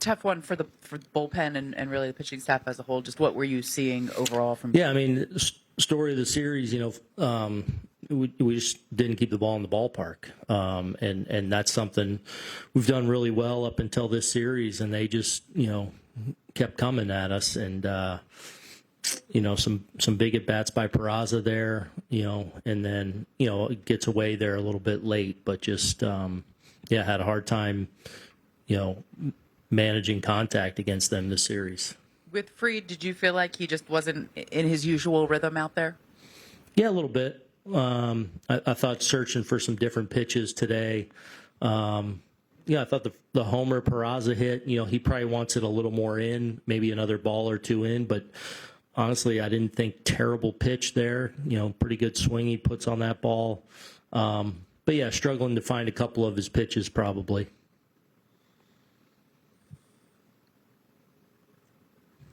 tough one for the bullpen and really the pitching staff as a whole. Just what were you seeing overall from? Yeah, I mean, story of the series, we just didn't keep the ball in the ballpark, and that's something we've done really well up until this series, and they just kept coming at us, and some big at bats by Peraza there, and then it gets away there a little bit late, but just had a hard time managing contact against them this series. With Fried, did you feel like he just wasn't in his usual rhythm out there? Yeah, a little bit. I thought searching for some different pitches today. I thought the homer Peraza hit, he probably wants it a little more in, maybe another ball or two in, but honestly, I didn't think terrible pitch there. Pretty good swing he puts on that ball. But yeah, struggling to find a couple of his pitches probably.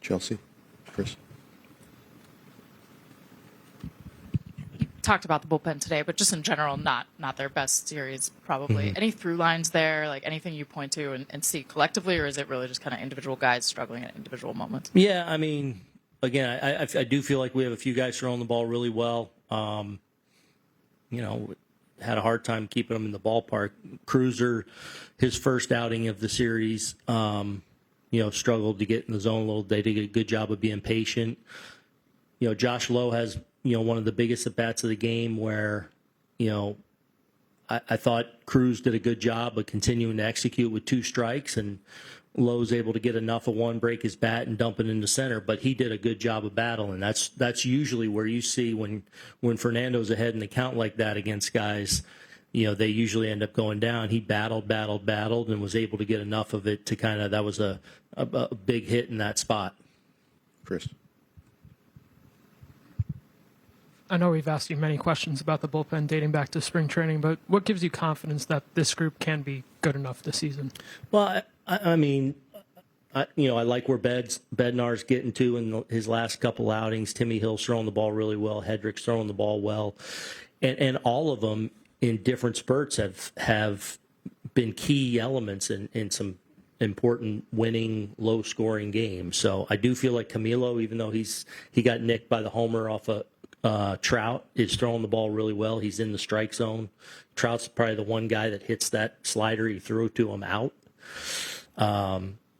Chelsea, Chris. Talked about the bullpen today, but just in general, not their best series probably. Mm-hmm. Any through lines there, like anything you point to and see collectively, or is it really just kind of individual guys struggling at individual moments? Yeah, I mean, again, I do feel like we have a few guys throwing the ball really well. Had a hard time keeping them in the ballpark. Cruiser, his first outing of the series, struggled to get in the zone a little. They did a good job of being patient. Josh Lowe has one of the biggest at bats of the game where, I thought Cruz did a good job of continuing to execute with 2 strikes, and Lowe's able to get enough of one, break his bat, and dump it into center. But he did a good job of battling. That's usually where you see when Fernando's ahead in the count like that against guys, they usually end up going down. He battled, and was able to get enough of it to that was a big hit in that spot. Chris. I know we've asked you many questions about the bullpen dating back to spring training, but what gives you confidence that this group can be good enough this season? Well, I mean, I like where Bednar's getting to in his last couple outings. Timmy Hill's throwing the ball really well. Hedrick's throwing the ball well. And all of them in different spurts have been key elements in some important winning, low-scoring games. So I do feel like Camilo, even though he got nicked by the homer off a Trout, is throwing the ball really well. He's in the strike zone. Trout's probably the one guy that hits that slider he threw to him out.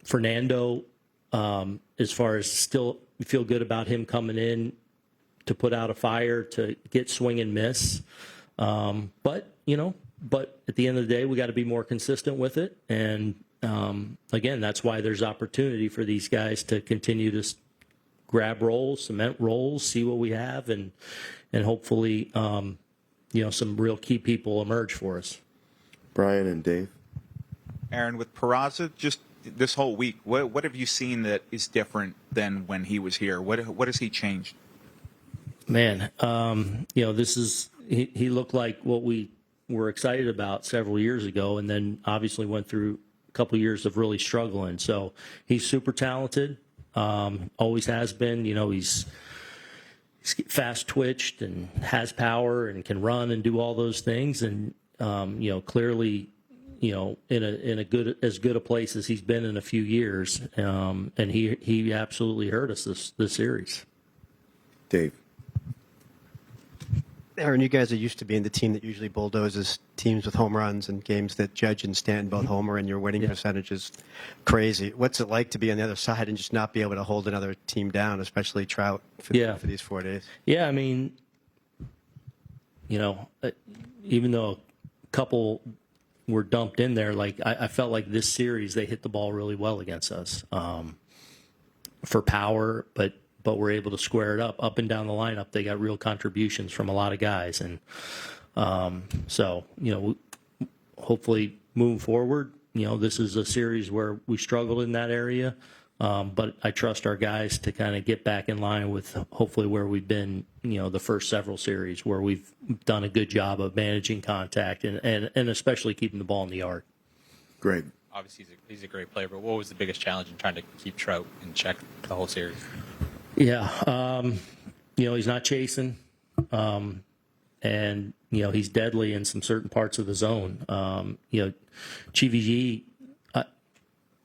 Fernando, as far as still feel good about him coming in to put out a fire, to get swing and miss. But at the end of the day, we got to be more consistent with it. And again, that's why there's opportunity for these guys to continue to grab roles, cement roles, see what we have, and hopefully, some real key people emerge for us. Brian and Dave. Aaron, with Peraza, just this whole week, what have you seen that is different than when he was here? What has he changed? Man, this is he looked like what we were excited about several years ago, and then obviously went through a couple years of really struggling. So he's super talented. Always has been. He's fast twitched and has power and can run and do all those things. And clearly, in as good a place as he's been in a few years. And he absolutely hurt us this series. Dave. Aaron, you guys are used to being the team that usually bulldozes teams with home runs and games that Judge and Stanton both homer, and your winning percentage is crazy. What's it like to be on the other side and just not be able to hold another team down, especially Trout, for these 4 days? Yeah, I mean, even though a couple were dumped in there, I felt like this series they hit the ball really well against us for power, but we're able to square it up and down the lineup. They got real contributions from a lot of guys. And hopefully moving forward, this is a series where we struggled in that area. But I trust our guys to kind of get back in line with hopefully where we've been, the first several series, where we've done a good job of managing contact and especially keeping the ball in the yard. Greg. Obviously, he's a great player, but what was the biggest challenge in trying to keep Trout in check the whole series? Yeah, he's not chasing, and he's deadly in some certain parts of the zone. GVG,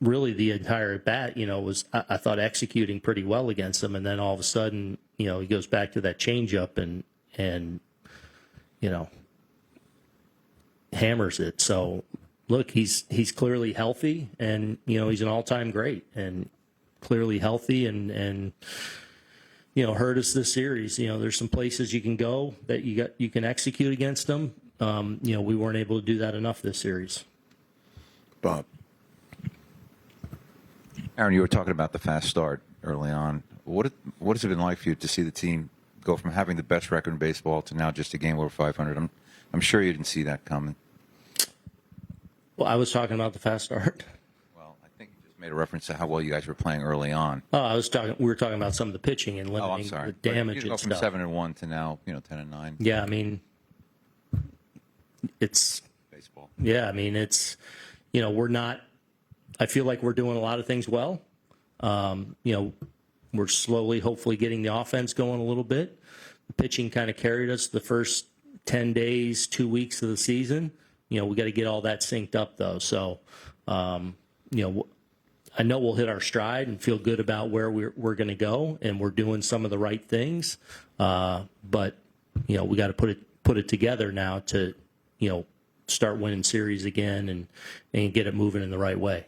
really the entire at bat, was I thought executing pretty well against them, and then all of a sudden, he goes back to that changeup and hammers it. So look, he's clearly healthy, and he's an all-time great, and clearly healthy, and hurt us this series. There's some places you can go that you can execute against them. We weren't able to do that enough this series. Bob. Aaron, you were talking about the fast start early on. What has it been like for you to see the team go from having the best record in baseball to now just a game over 500? I'm sure you didn't see that coming. Well, I was talking about the fast start. Well, I think you just made a reference to how well you guys were playing early on. Oh, we were talking about some of the pitching and Oh, I'm limiting sorry. the damage You go and from stuff. 7-1 to now, 10-9. Yeah, I mean, it's Baseball. yeah, I mean it's we're not. I feel like we're doing a lot of things well. We're slowly, hopefully, getting the offense going a little bit. The pitching kind of carried us the first 10 days, 2 weeks of the season. We got to get all that synced up, though. So, I know we'll hit our stride and feel good about where we're going to go, and we're doing some of the right things. But we got to put it together now to start winning series again and get it moving in the right way.